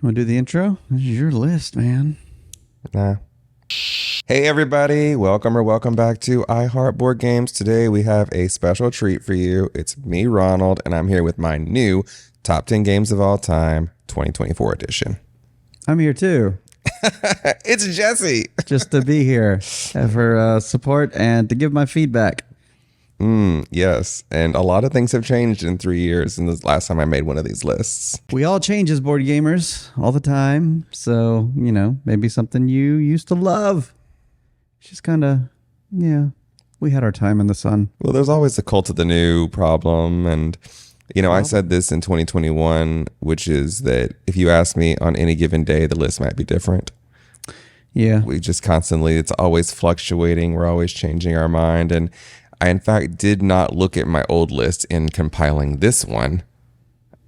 Want to do the intro? This is your list, man. Nah. Hey everybody, welcome back to iHeart Board Games. Today we have a special treat for you. It's me, Ronald, and I'm here with my new Top 10 Games of All Time 2024 edition. I'm here too. It's Jesse. Just to be here for support and to give my feedback. Yes, and a lot of things have changed in 3 years since the last time I made one of these lists. We all change as board gamers all the time. So, maybe something you used to love. It's just kind of, we had our time in the sun. Well, there's always the cult of the new problem, and I said this in 2021, which is that if you ask me on any given day, the list might be different. Yeah. We just constantly, it's always fluctuating. We're always changing our mind. And I, in fact, did not look at my old list in compiling this one.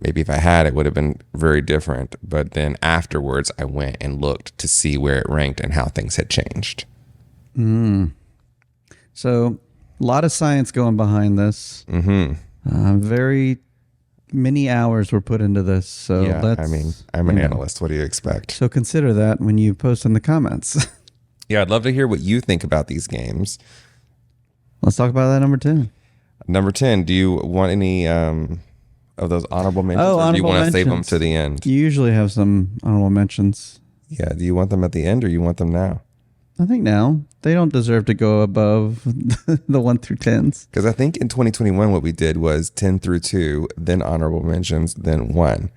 Maybe if I had, it would have been very different. But then afterwards, I went and looked to see where it ranked and how things had changed. So, a lot of science going behind this. Very many hours were put into this. So Yeah, I'm an analyst. What do you expect? So consider that when you post in the comments. Yeah, I'd love to hear what you think about these games. Let's talk about that number 10. Number 10, do you want any of those honorable mentions? Or do you want to save them to the end? You usually have some honorable mentions. Yeah, do you want them at the end or you want them now? I think now. They don't deserve to go above the 1 through 10s. Because I think in 2021 what we did was 10 through 2, then honorable mentions, then 1.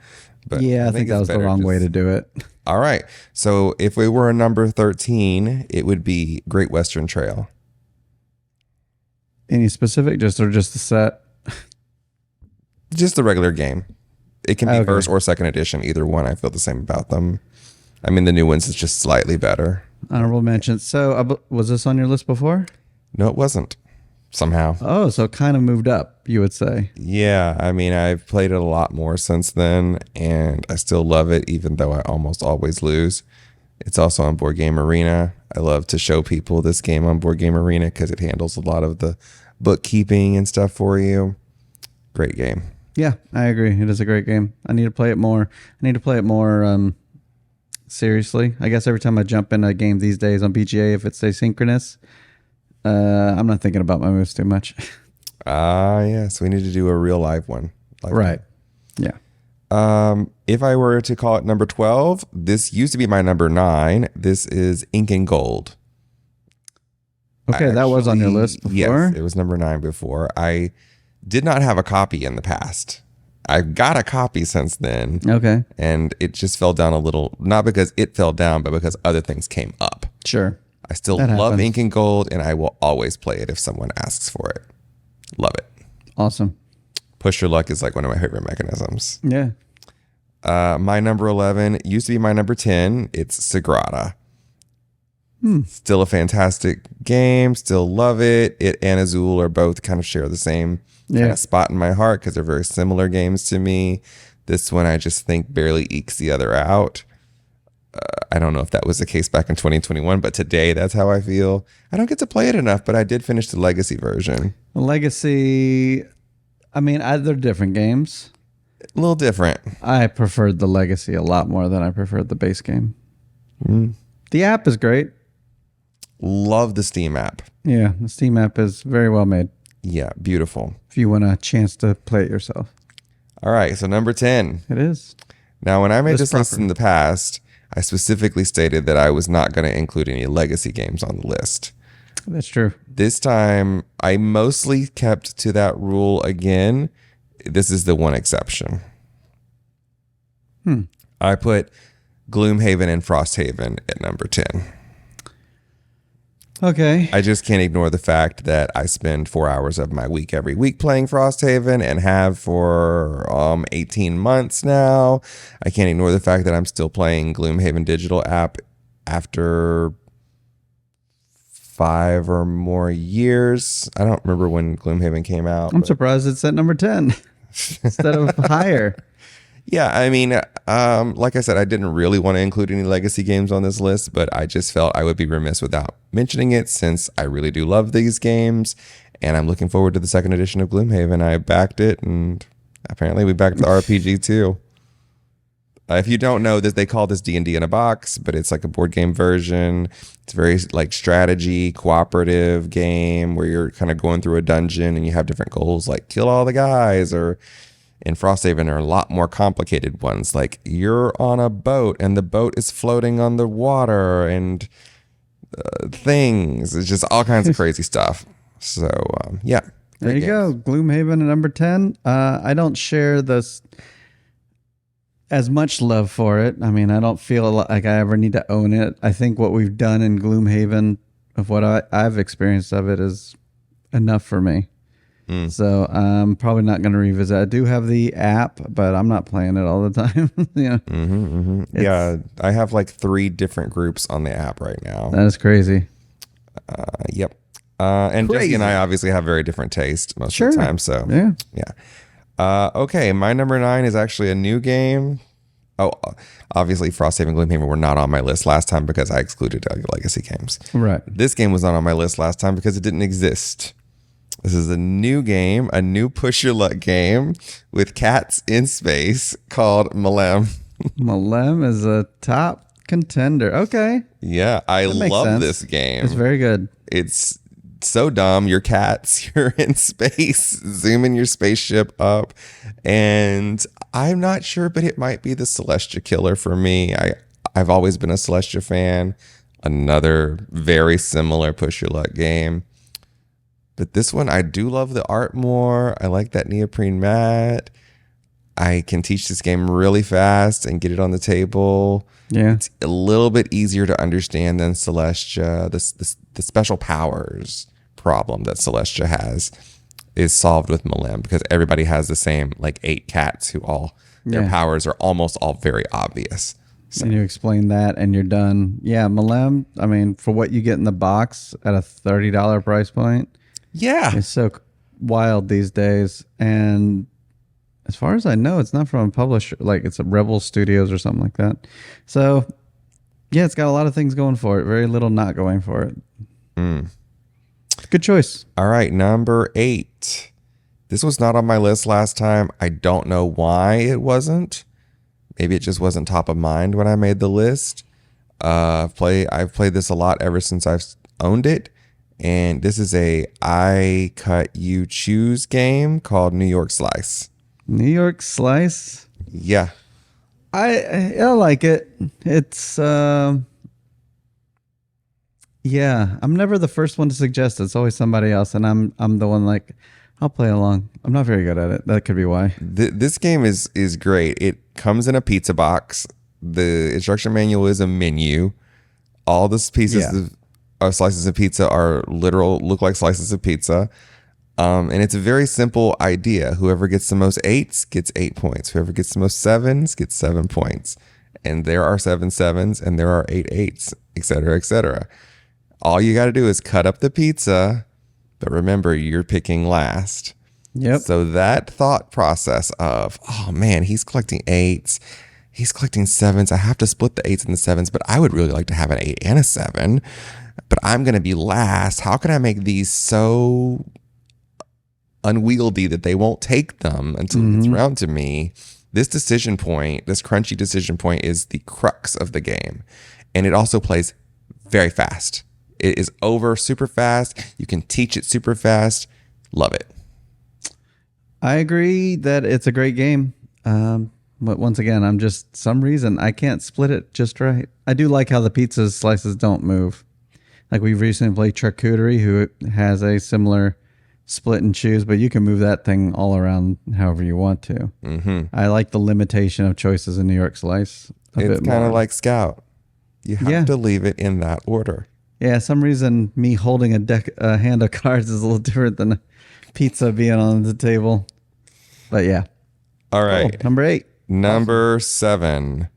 But yeah, I think that was the wrong way to do it. All right. So if we were a number 13, it would be Great Western Trail. Any specific, just the set? Just the regular game. It can be first or second edition. Either one, I feel the same about them. I mean, the new ones is just slightly better. Honorable mentions. So was this on your list before? No, it wasn't. Somehow. Oh, so it kind of moved up, you would say. Yeah, I mean, I've played it a lot more since then, and I still love it, even though I almost always lose. It's also on Board Game Arena. I love to show people this game on Board Game Arena because it handles a lot of the bookkeeping and stuff for you. Great game. Yeah, I agree. It is a great game. I need to play it more. Seriously. I guess every time I jump in a game these days on BGA, if it's asynchronous, I'm not thinking about my moves too much. Yes, we need to do a real live one. Right. Yeah. If I were to call it number 12, this used to be my number 9. This is Ink and Gold. Okay, that was on your list before? Yes, it was number 9 before. I did not have a copy in the past. I got a copy since then. Okay. And it just fell down a little, not because it fell down, but because other things came up. Sure. I still love Ink and Gold, and I will always play it if someone asks for it. Love it. Awesome. Push your luck is like one of my favorite mechanisms. Yeah. My number 11 used to be my number 10. It's Sagrada. Still a fantastic game. Still love it. It and Azul are both kind of share the same kind of spot in my heart because they're very similar games to me. This one I just think barely ekes the other out. I don't know if that was the case back in 2021, but today that's how I feel. I don't get to play it enough, but I did finish the Legacy version. Legacy, they're different games. A little different. I preferred the Legacy a lot more than I preferred the base game. The app is great. Love the Steam app. Yeah, the Steam app is very well made. Yeah, beautiful. If you want a chance to play it yourself. All right, so number 10. It is. Now, when I made this list in the past, I specifically stated that I was not going to include any Legacy games on the list. That's true. This time, I mostly kept to that rule again. This is the one exception. I put Gloom Haven and Frost Haven at number 10. Okay. I just can't ignore the fact that I spend 4 hours of my week every week playing Frost Haven and have for 18 months now. I can't ignore the fact that I'm still playing Gloom Haven digital app after 5 or more years. I don't remember when Gloom Haven came out. I'm surprised it's at number 10 instead of higher. Yeah, I mean, like I said, I didn't really want to include any legacy games on this list, but I just felt I would be remiss without mentioning it since I really do love these games, and I'm looking forward to the second edition of Gloom Haven. I backed it, and apparently we backed the RPG too. If you don't know this, they call this D&D in a box, but it's like a board game version. It's very like strategy, cooperative game where you're kind of going through a dungeon and you have different goals like kill all the guys, or in Frosthaven are a lot more complicated ones. Like you're on a boat and the boat is floating on the water and things. It's just all kinds of crazy stuff. So, yeah. There you go. Gloom Haven at number 10. I don't share this as much love for it. I mean, I don't feel like I ever need to own it. I think what we've done in Gloom Haven, of what I've experienced of it, is enough for me. So I'm probably not going to revisit. I do have the app, but I'm not playing it all the time. Yeah, I have like 3 different groups on the app right now. That is crazy. Yep. And Crazy. Jesse and I obviously have very different taste most of the time. So yeah. Okay, my number 9 is actually a new game. Oh, obviously Frosthaven, Gloom Haven were not on my list last time because I excluded legacy games. Right. This game was not on my list last time because it didn't exist. This is a new game, a new push your luck game with cats in space called Malm. Malm is a top contender. Okay. Yeah, I love this game. It's very good. It's so dumb. You're cats. You're in space, zooming your spaceship up. And I'm not sure, but it might be the Celestia killer for me. I've always been a Celestia fan. Another very similar push your luck game. But this one, I do love the art more. I like that neoprene mat. I can teach this game really fast and get it on the table. Yeah. It's a little bit easier to understand than Celestia. The special powers problem that Celestia has is solved with Malm because everybody has the same like 8 cats who all their powers are almost all very obvious. So. And you explain that and you're done. Yeah, Malm, I mean, for what you get in the box at a $30 price point. Yeah. It's so wild these days. And as far as I know, it's not from a publisher, like it's a Rebel Studios or something like that. So, yeah, it's got a lot of things going for it. Very little not going for it. Good choice. All right, number 8. This was not on my list last time. I don't know why it wasn't. Maybe it just wasn't top of mind when I made the list. I've played this a lot ever since I've owned it. And this is a I Cut You Choose game called New York Slice. New York Slice. Yeah. I like it. It's yeah, I'm never the first one to suggest it. It's always somebody else, and I'm the one like I'll play along. I'm not very good at it. That could be why. This game is great. It comes in a pizza box. The instruction manual is a menu. All the pieces of slices of pizza are look like slices of pizza. And it's a very simple idea. Whoever gets the most 8s gets 8 points. Whoever gets the most 7s gets 7 points. And there are 7 7s and there are 8 8s, et cetera, et cetera. All you got to do is cut up the pizza, but remember, you're picking last. Yep. So that thought process of, oh man, he's collecting 8s, he's collecting 7s. I have to split the 8s and the 7s, but I would really like to have an 8 and a 7. But I'm going to be last. How can I make these so unwieldy that they won't take them until it gets around to me? This decision point, this crunchy decision point, is the crux of the game. And it also plays very fast. It is over super fast. You can teach it super fast. Love it. I agree that it's a great game. But once again, I'm just, some reason, I can't split it just right. I do like how the pizza slices don't move. Like we've recently played Charcuterie, who has a similar split and choose, but you can move that thing all around however you want to. I like the limitation of choices in New York Slice. It's kind of like Scout. You have to leave it in that order. Yeah, some reason me holding a hand of cards is a little different than a pizza being on the table. But yeah. All right. Cool. Number 8. Number 7.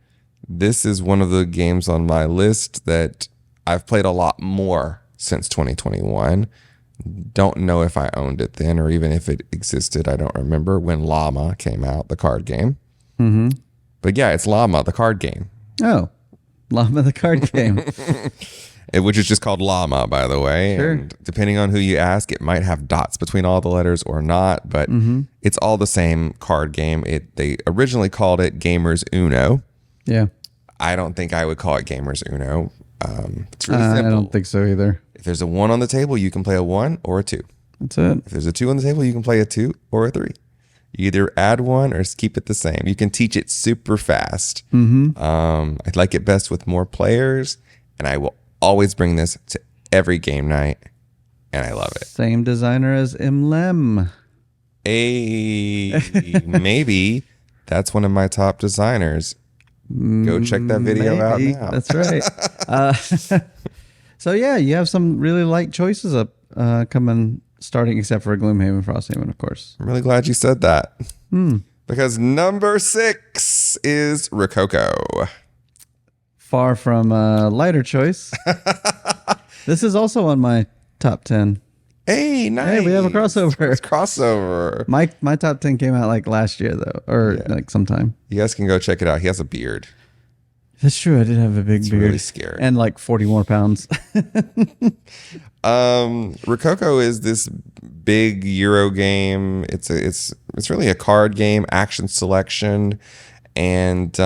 This is one of the games on my list that I've played a lot more since 2021. Don't know if I owned it then or even if it existed. I don't remember when Llama came out, the card game. But yeah, it's Llama, the card game. Oh, Llama, the card game. Which is just called Llama, by the way. Sure. And depending on who you ask, it might have dots between all the letters or not, but it's all the same card game. They originally called it Gamers Uno. Yeah. I don't think I would call it Gamers Uno. It's really simple. I don't think so either. If there's a 1 on the table, you can play a 1 or a 2. That's it. If there's a 2 on the table, you can play a 2 or a 3. You either add 1 or just keep it the same. You can teach it super fast. I like it best with more players, and I will always bring this to every game night, and I love it. Same designer as Malm. Maybe that's one of my top designers. Go check that video out now. That's right. So yeah, you have some really light choices up coming, starting except for Gloom Haven, Frost Haven, of course. I'm really glad you said that. Because number 6 is Rococo. Far from a lighter choice. This is also on my top 10. Hey, nice. Hey, we have a crossover. It's crossover. My top 10 came out like last year though, or like sometime. You guys can go check it out. He has a beard. That's true. I did have a big beard. Really scary. And like 40 more pounds. Rococo is this big Euro game. It's really a card game, action selection, and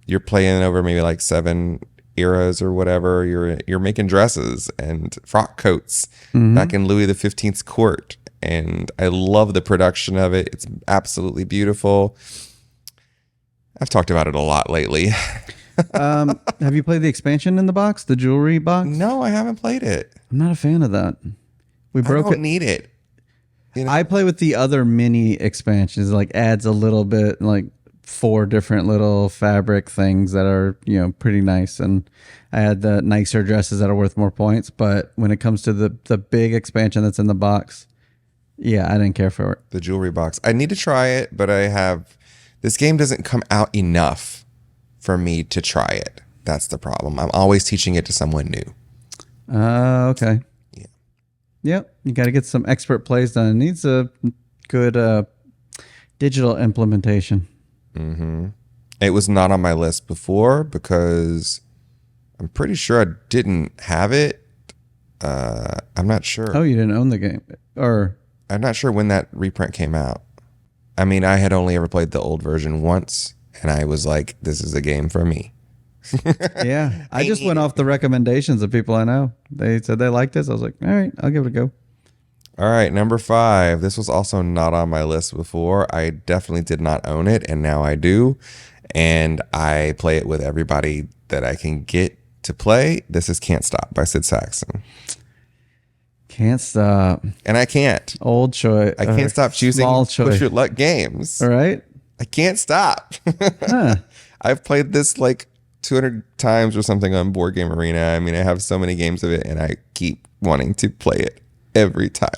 you're playing over maybe like 7 eras or whatever. You're making dresses and frock coats back in Louis XV's court, and I love the production of it. It's absolutely beautiful. I've talked about it a lot lately. Have you played the expansion in the box, the jewelry box? No, I haven't played it. I'm not a fan of that. We broke I don't it. need it. You know? I play with the other mini expansions, like adds a little bit, like 4 different little fabric things that are, pretty nice. And I had the nicer dresses that are worth more points. But when it comes to the big expansion that's in the box, yeah, I didn't care for it. The jewelry box. I need to try it, but this game doesn't come out enough for me to try it. That's the problem. I'm always teaching it to someone new. Okay. Yeah. Yep. You got to get some expert plays done. It needs a good digital implementation. It was not on my list before because I'm pretty sure I didn't have it. I'm not sure. Oh, you didn't own the game? Or I'm not sure when that reprint came out. I mean, I had only ever played the old version once, and I was like, this is a game for me. Yeah. I just went off the recommendations of people I know. They said they liked this. I was like, all right, I'll give it a go. All right, number 5. This was also not on my list before. I definitely did not own it, and now I do. And I play it with everybody that I can get to play. This is Cant Stop by Sid Saxon. Can't stop. And I can't. Old choice. I can't stop choosing push your luck games. All right. I can't stop. I've played this like 200 times or something on Board Game Arena. I mean, I have so many games of it, and I keep wanting to play it every time.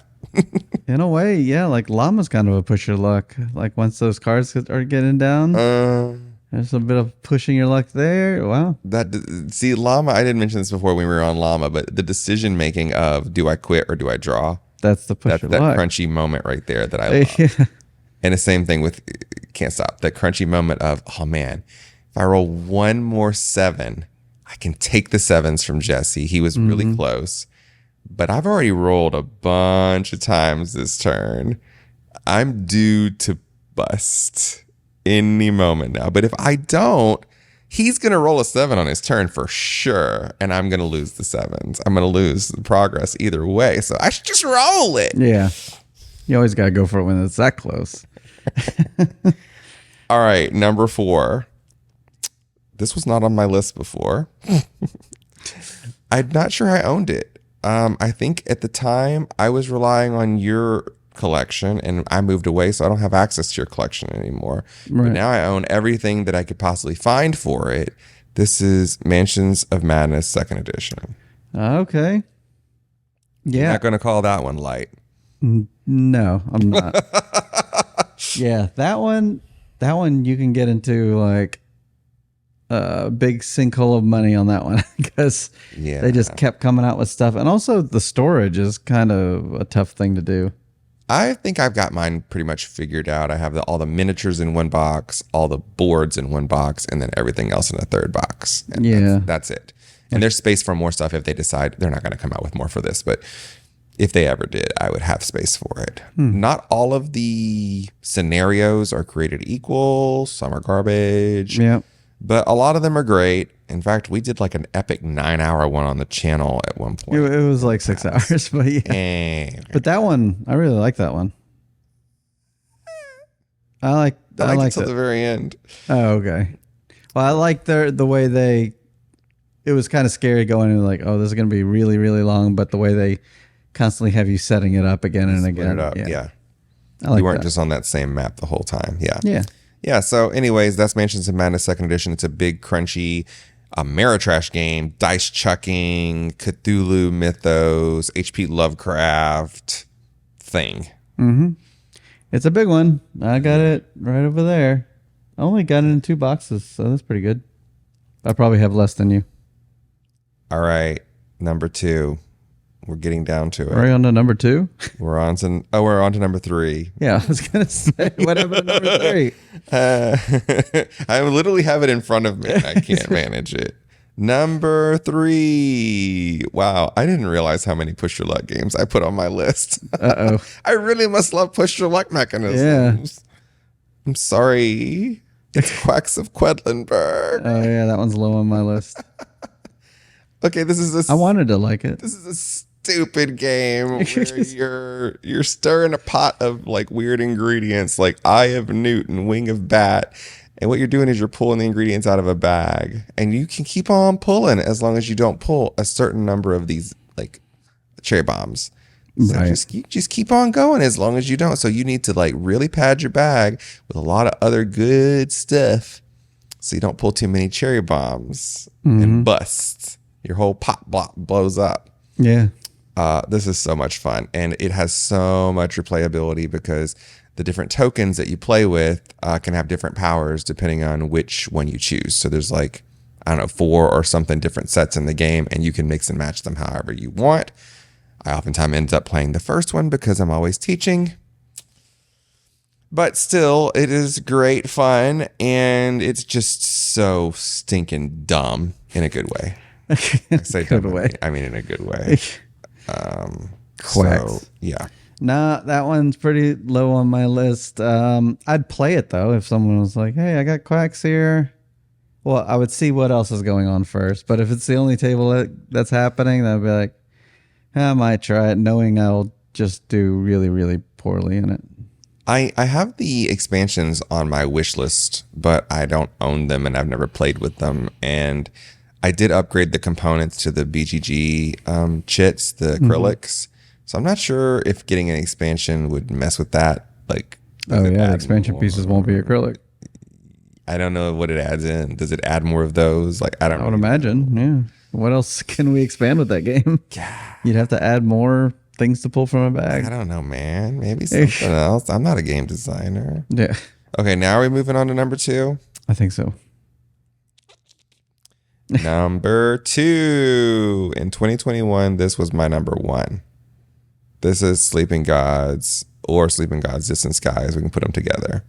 In a way, yeah. Like Llama's kind of a push your luck. Like once those cards are getting down, there's a bit of pushing your luck there. Wow. See, Llama, I didn't mention this before when we were on Llama, but the decision making of do I quit or do I draw? That's the push your that luck. crunchy moment right there that I love. Yeah. And the same thing with Can't Stop. That crunchy moment of, oh man, if I roll one more 7, I can take the 7s from Jesse. He was really close. But I've already rolled a bunch of times this turn. I'm due to bust any moment now. But if I don't, he's going to roll a 7 on his turn for sure. And I'm going to lose the 7s. I'm going to lose the progress either way. So I should just roll it. Yeah. You always got to go for it when it's that close. All right. Number 4. This was not on my list before. I'm not sure I owned it. I think at the time I was relying on your collection and I moved away, so I don't have access to your collection anymore. Right. But now I own everything that I could possibly find for it. This is Mansions of Madness 2nd edition. Okay. Yeah. You're not going to call that one light. No, I'm not. Yeah, that one you can get into like a big sinkhole of money on that one because they just kept coming out with stuff. And also the storage is kind of a tough thing to do. I think I've got mine pretty much figured out. I have all the miniatures in one box, all the boards in one box, and then everything else in a third box. And that's it. And there's space for more stuff if they decide they're not going to come out with more for this. But if they ever did, I would have space for it. Not all of the scenarios are created equal. Some are garbage. Yeah. But a lot of them are great. In fact, we did like an epic 9-hour one on the channel at one point. It was like 6 hours, but yeah. Okay. But that one, I really like that one. I liked it till the very end. Oh, okay. Well, I like the way they. It was kind of scary going in like, oh, this is going to be really, really long. But the way they constantly have you setting it up again and again. It up. Yeah. I like you weren't that. just on that same map the whole time. Yeah. Yeah. Yeah. So, anyways, that's Mansions of Madness Second Edition. It's a big, crunchy Ameritrash game, dice chucking, Cthulhu mythos, HP Lovecraft thing. Mm-hmm. It's a big one. I got it right over there. I only got it in 2 boxes, so that's pretty good. I probably have less than you. All right, number 2. We're getting down to it. Are we on to number 2? We're on to number 3. Yeah, I was gonna say whatever number 3. I literally have it in front of me. I can't manage it. Number 3. Wow, I didn't realize how many push your luck games I put on my list. Uh-oh. I really must love push your luck mechanisms. Yeah. I'm sorry. It's Quacks of Quedlinburg. Oh yeah, that one's low on my list. Okay, I wanted to like it. This is a stupid game where you're stirring a pot of like weird ingredients, like Eye of Newt and Wing of Bat, and what you're doing is you're pulling the ingredients out of a bag, and you can keep on pulling as long as you don't pull a certain number of these like cherry bombs. So Right. just keep on going as long as you don't. So you need to like really pad your bag with a lot of other good stuff, so you don't pull too many cherry bombs and bust. Your whole pot block blows up. Yeah. This is so much fun, and it has so much replayability because the different tokens that you play with can have different powers depending on which one you choose. So there's like, I don't know, 4 or something different sets in the game, and you can mix and match them however you want. I oftentimes end up playing the first one because I'm always teaching. But still, it is great fun, and it's just so stinking dumb in a good way. I say Good dumb, way. I mean in a good way. Quacks. So, yeah. Nah, that one's pretty low on my list. I'd play it though if someone was like, "Hey, I got Quacks here." Well, I would see what else is going on first. But if it's the only table that's happening, then I'd be like, I might try it, knowing I'll just do really, really poorly in it. I have the expansions on my wish list, but I don't own them and I've never played with them. And I did upgrade the components to the BGG chits, the acrylics. So I'm not sure if getting an expansion would mess with that. Like, Oh yeah, expansion pieces won't be acrylic. I don't know what it adds in. Does it add more of those? Like, I don't I would know. imagine. Yeah. What else can we expand with that game? Yeah. You'd have to add more things to pull from a I bag. don't know, man. Maybe something else. I'm not a game designer. Yeah, Okay, now are we moving on to number 2? I think so. Number 2. In 2021, this was my number 1. This is Sleeping Gods or Sleeping Gods Distant Skies. We can put them together.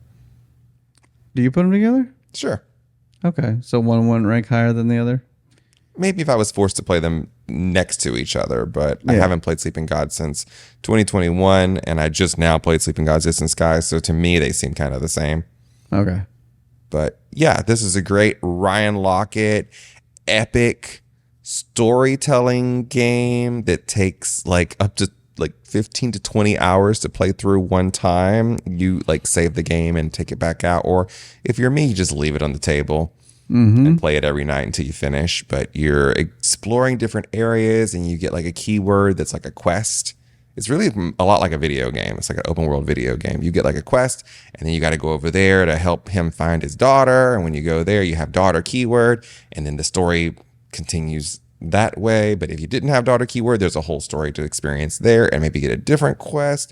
Do you put them together? Sure. Okay, so one wouldn't rank higher than the other. Maybe if I was forced to play them next to each other, but I Yeah. haven't played Sleeping Gods since 2021, and I just now played Sleeping Gods Distant Skies, so to me, they seem kind of the same. Okay. But yeah, this is a great Ryan Lockett epic storytelling game that takes like up to like 15 to 20 hours to play through one time. You like save the game and take it back out, or if you're me, you just leave it on the table and play it every night until you finish. But you're exploring different areas and you get like a keyword that's like a quest. It's really a lot like a video game. It's like an open world video game. You get like a quest and then you got to go over there to help him find his daughter. And when you go there, you have daughter keyword, and then the story continues that way. But if you didn't have daughter keyword, there's a whole story to experience there and maybe get a different quest.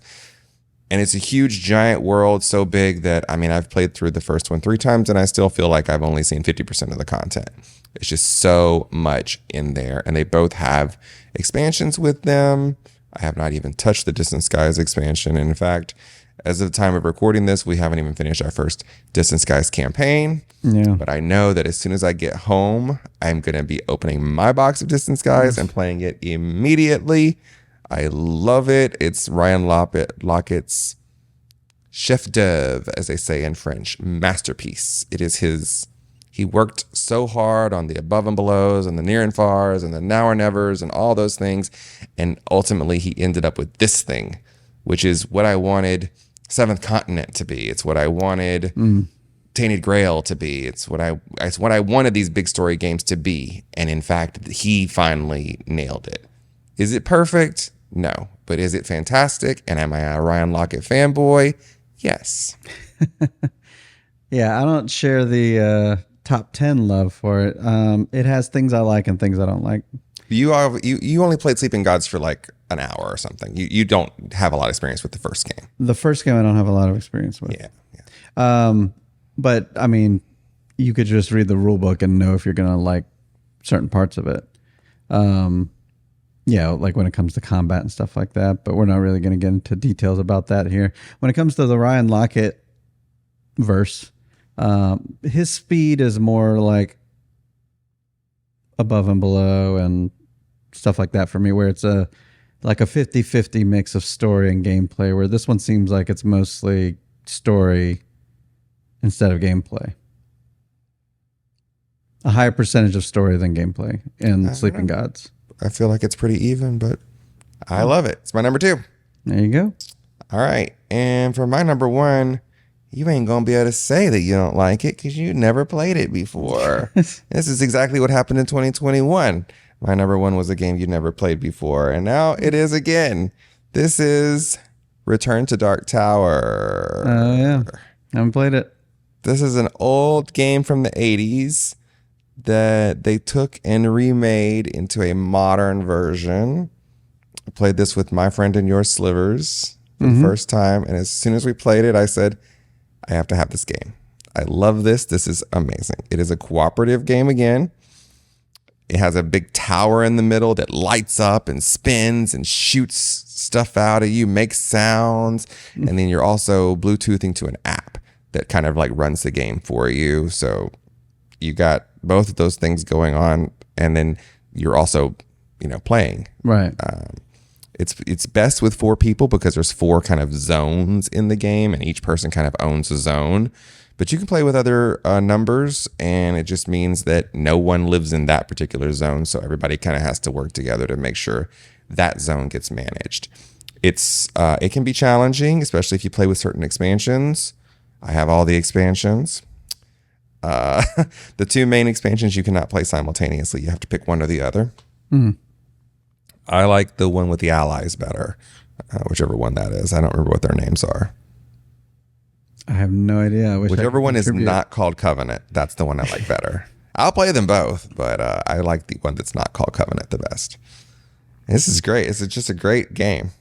And it's a huge giant world, so big that, I mean, I've played through the first one 3 times and I still feel like I've only seen 50% of the content. It's just so much in there. And they both have expansions with them. I have not even touched the Distant Skies expansion. In fact, as of the time of recording this, we haven't even finished our first Distant Skies campaign. Yeah. But I know that as soon as I get home, I'm going to be opening my box of Distant Skies and playing it immediately. I love it. It's Ryan Lockett's chef d'oeuvre, as they say in French, masterpiece. It is his He worked so hard on the above and belows and the near and fars and the now or nevers and all those things. And ultimately, he ended up with this thing, which is what I wanted Seventh Continent to be. It's what I wanted Tainted Grail to be. It's what I wanted these big story games to be. And in fact, he finally nailed it. Is it perfect? No. But is it fantastic? And am I a Ryan Lockett fanboy? Yes. Yeah, I don't share the top 10 love for it. It has things I like and things I don't like. You only played Sleeping Gods for like an hour or something. You don't have a lot of experience with the first game. The first game I don't have a lot of experience with. Yeah. But I mean, you could just read the rule book and know if you're going to like certain parts of it. Yeah, like when it comes to combat and stuff like that. But we're not really going to get into details about that here. When it comes to the Ryan Lockett verse, his speed is more like above and below and stuff like that for me, where it's like a 50-50 mix of story and gameplay, where this one seems like it's mostly story instead of gameplay. A higher percentage of story than gameplay in Sleeping Gods. I feel like it's pretty even, but I love it. It's my number 2. There you go. All right. And for my number 1, you ain't going to be able to say that you don't like it because you never played it before. This is exactly what happened in 2021. My number 1 was a game you never played before, and now it is again. This is Return to Dark Tower. Oh, yeah. I haven't played it. This is an old game from the 80s that they took and remade into a modern version. I played this with my friend and your Slivers for the first time, and as soon as we played it, I said, I have to have this game. I love this. This is amazing. It is a cooperative game again. It has a big tower in the middle that lights up and spins and shoots stuff out at you, makes sounds, and then you're also Bluetoothing to an app that kind of like runs the game for you. So you got both of those things going on, and then you're also, playing. Right. It's best with 4 people because there's 4 kind of zones in the game, and each person kind of owns a zone. But you can play with other numbers, and it just means that no one lives in that particular zone, so everybody kind of has to work together to make sure that zone gets managed. It can be challenging, especially if you play with certain expansions. I have all the expansions. The 2 main expansions you cannot play simultaneously. You have to pick one or the other. I like the one with the allies better, whichever one that is. I don't remember what their names are. I have no idea. Whichever one is not called Covenant, that's the one I like better. I'll play them both, but I like the one that's not called Covenant the best. This is great. It's just a great game.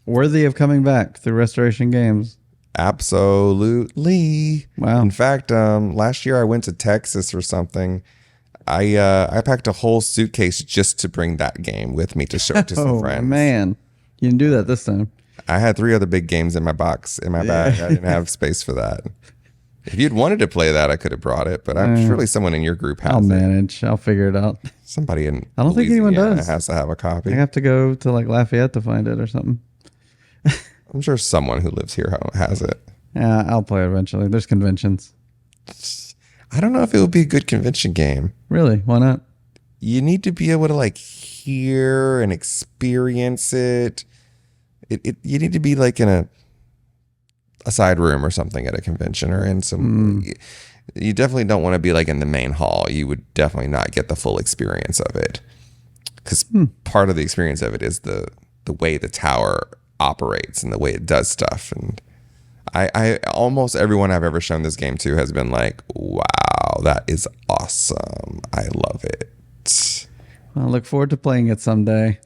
Worthy of coming back through Restoration Games. Absolutely. Wow. In fact, last year I went to Texas or something. I packed a whole suitcase just to bring that game with me to show it to some friends. Oh, man. You didn't do that this time. I had 3 other big games in my bag. I didn't have space for that. If you'd wanted to play that, I could have brought it, but I'm surely someone in your group has I'll it. manage. I'll figure it out. Somebody in I don't think anyone does. Has to have a copy. I have to go to like Lafayette to find it or something. I'm sure someone who lives here has it. Yeah, I'll play it eventually. There's conventions. I don't know if it would be a good convention game. Really? Why not? You need to be able to like hear and experience it. You need to be like in a side room or something at a convention or in some. You definitely don't want to be like in the main hall. You would definitely not get the full experience of it, because part of the experience of it is the way the tower operates and the way it does stuff. And I almost everyone I've ever shown this game to has been like, wow, that is awesome. I love it. I look forward to playing it someday.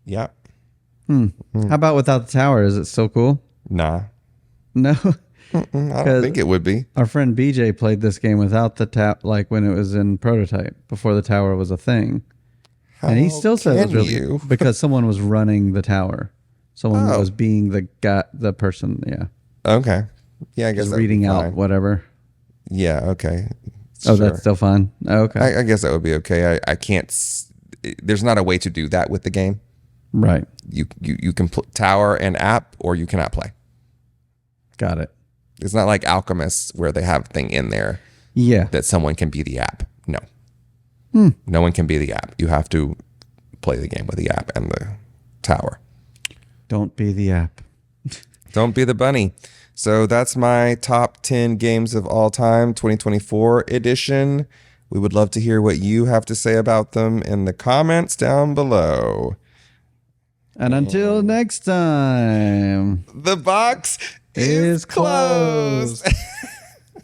Yeah. How about without the tower? Is it still cool? Nah. No. I don't think it would be. Our friend BJ played this game without the like when it was in prototype, before the tower was a thing. And he still said it was really because someone was running the tower. Someone was being the person, yeah. Okay. Yeah, I guess just reading out whatever. Yeah, okay. Oh, sure. That's still fine. Oh, okay. I guess that would be okay. I can't there's not a way to do that with the game. Right. You can tower and app, or you cannot play. Got it. It's not like Alchemist where they have a thing in there. Yeah. that someone can be the app. No. No one can be the app. You have to play the game with the app and the tower. Don't be the app. Don't be the bunny. So that's my top 10 games of all time, 2024 edition. We would love to hear what you have to say about them in the comments down below. And until next time, The box is closed.